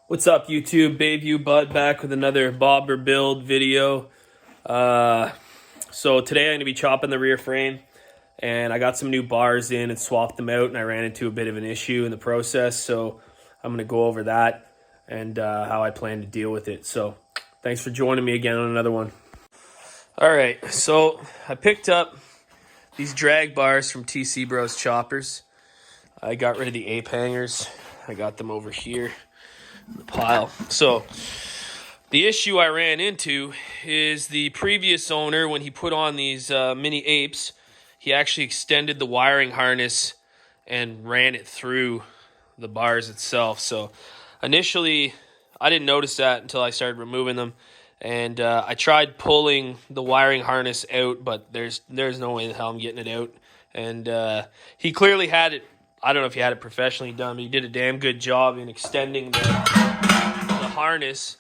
What's up, YouTube? Bayview Bud back with another bobber build video. So today I'm going to be chopping the rear frame, and I got some new bars in and swapped them out, and I ran into a bit of an issue in the process, so I'm going to go over that and how I plan to deal with it. So thanks for joining me again on another one. All right, so I picked up these drag bars from TC Bros Choppers. I got rid of the ape hangers. I got them over here in the pile. So the issue I ran into is the previous owner, when he put on these mini apes, he actually extended the wiring harness and ran it through the bars itself. So initially I didn't notice that until I started removing them, and I tried pulling the wiring harness out, but there's no way in hell I'm getting it out. And he clearly had it, I don't know if he had it professionally done, but he did a damn good job in extending the harness.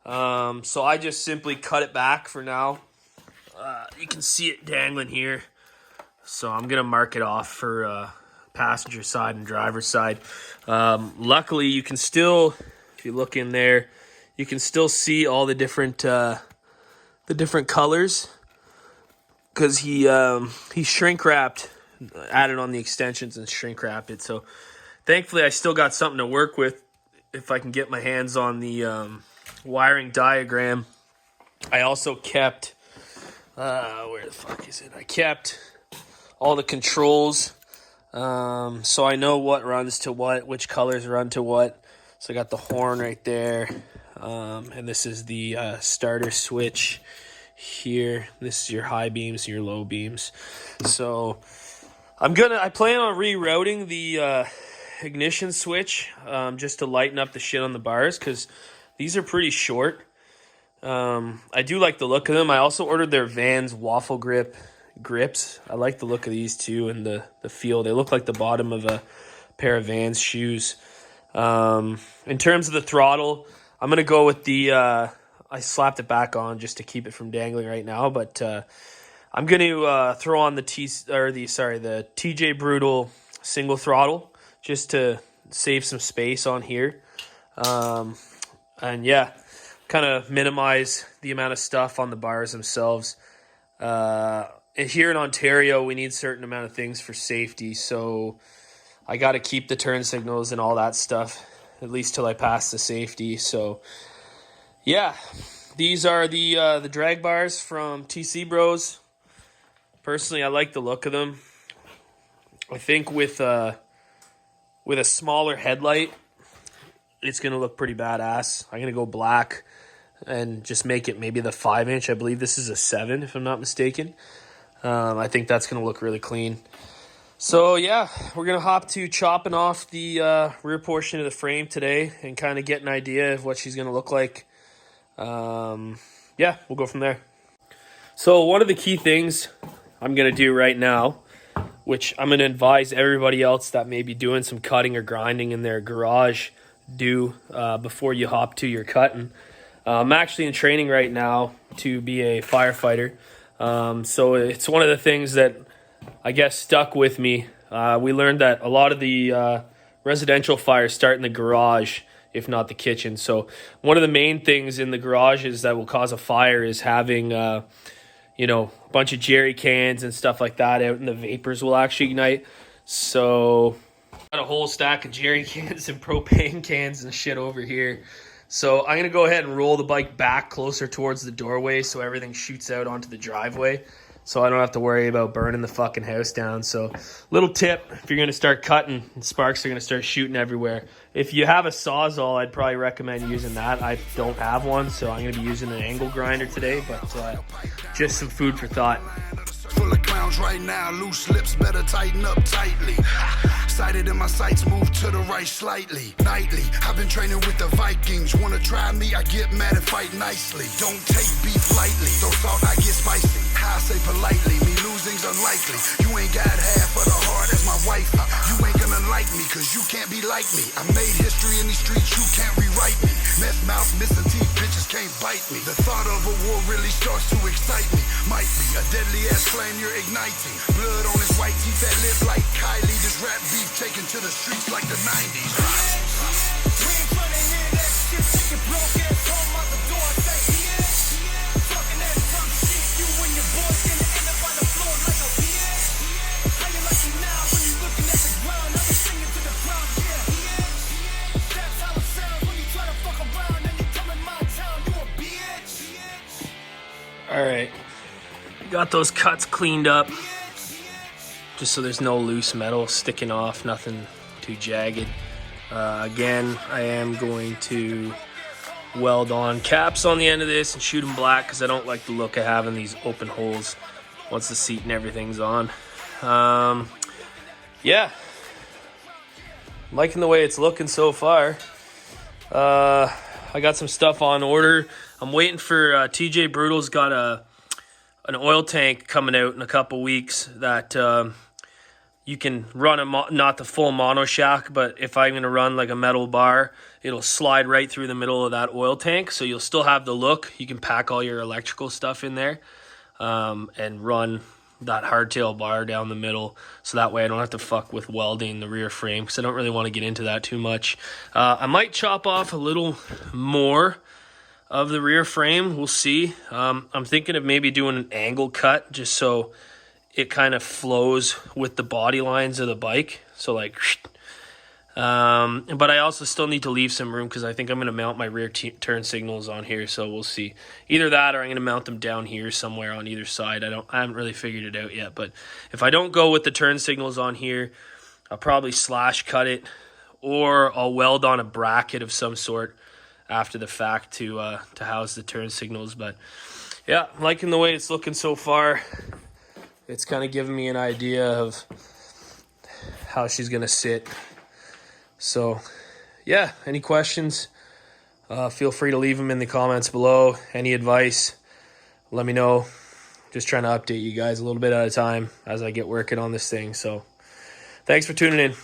So I just simply cut it back for now. You can see it dangling here. So I'm going to mark it off for passenger side and driver's side. Luckily, you can still, if you look in there, you can still see all the different colors, because he shrink wrapped, added on the extensions and shrink wrapped it. So thankfully I still got something to work with if I can get my hands on the wiring diagram. I also kept where the fuck is it? I kept all the controls, so I know what runs to what, which colors run to what. So I got the horn right there, and this is the starter switch here. This is your high beams and your low beams. So I plan on rerouting the ignition switch just to lighten up the shit on the bars, because these are pretty short. I do like the look of them. I also ordered their Vans waffle grip grips. I like the look of these too, and the feel. They look like the bottom of a pair of Vans shoes. In terms of the throttle, I'm gonna go with the I slapped it back on just to keep it from dangling right now, but I'm going to throw on the TJ Brutal single throttle just to save some space on here. And yeah, kind of minimize the amount of stuff on the bars themselves. Here in Ontario, we need a certain amount of things for safety, so I got to keep the turn signals and all that stuff, at least till I pass the safety. So yeah, these are the drag bars from TC Bros. Personally, I like the look of them. I think with a smaller headlight, it's going to look pretty badass. I'm going to go black and just make it maybe the 5-inch. I believe this is a 7, if I'm not mistaken. I think that's going to look really clean. So yeah, we're going to hop to chopping off the rear portion of the frame today and kind of get an idea of what she's going to look like. Yeah, we'll go from there. So one of the key things I'm going to do right now, which I'm going to advise everybody else that may be doing some cutting or grinding in their garage do before you hop to your cutting. I'm actually in training right now to be a firefighter. So it's one of the things that I guess stuck with me. We learned that a lot of the residential fires start in the garage, if not the kitchen. So one of the main things in the garages that will cause a fire is having a bunch of jerry cans and stuff like that out, and the vapors will actually ignite. So got a whole stack of jerry cans and propane cans and shit over here. So I'm going to go ahead and roll the bike back closer towards the doorway so everything shoots out onto the driveway, so I don't have to worry about burning the fucking house down. So little tip, if you're going to start cutting, sparks are going to start shooting everywhere. If you have a Sawzall, I'd probably recommend using that. I don't have one, so I'm going to be using an angle grinder today, but just some food for thought. Full of clowns right now, loose lips better tighten up tightly. Sighted in my sights, move to the right slightly. Nightly, I've been training with the Vikings. Wanna try me, I get mad and fight nicely. Don't take beef lightly, throw salt, I get spicy. How I say politely, me losing's unlikely. You ain't got half of the heart as my wife. You ain't gonna like me, cause you can't be like me. I made history in these streets, you can't rewrite me. Meth mouth, missing teeth, bitches can't bite me. The thought of a war really starts to excite me. Might be a deadly ass flame you're igniting. Blood on his white teeth that live like Kylie. This rap beef taken to the streets like the 90s. We ain't tryna hear that shit. All right, got those cuts cleaned up, just so there's no loose metal sticking off, nothing too jagged. Again, I am going to weld on caps on the end of this and shoot them black because I don't like the look of having these open holes once the seat and everything's on. Yeah, I'm liking the way it's looking so far. I got some stuff on order. I'm waiting for TJ Brutal's got an oil tank coming out in a couple weeks that you can run not the full mono shack, but if I'm going to run like a metal bar, it'll slide right through the middle of that oil tank. So you'll still have the look. You can pack all your electrical stuff in there and run that hardtail bar down the middle. So that way I don't have to fuck with welding the rear frame because I don't really want to get into that too much. I might chop off a little more of the rear frame. We'll see. I'm thinking of maybe doing an angle cut just so it kind of flows with the body lines of the bike. So like, but I also still need to leave some room because I think I'm going to mount my rear turn signals on here. So we'll see. Either that or I'm going to mount them down here somewhere on either side. I haven't really figured it out yet. But if I don't go with the turn signals on here, I'll probably slash cut it, or I'll weld on a bracket of some sort after the fact to house the turn signals. But yeah, I'm liking the way it's looking so far. It's kind of giving me an idea of how she's going to sit. So, yeah, any questions, feel free to leave them in the comments below. Any advice, let me know. Just trying to update you guys a little bit at a time as I get working on this thing. So, thanks for tuning in.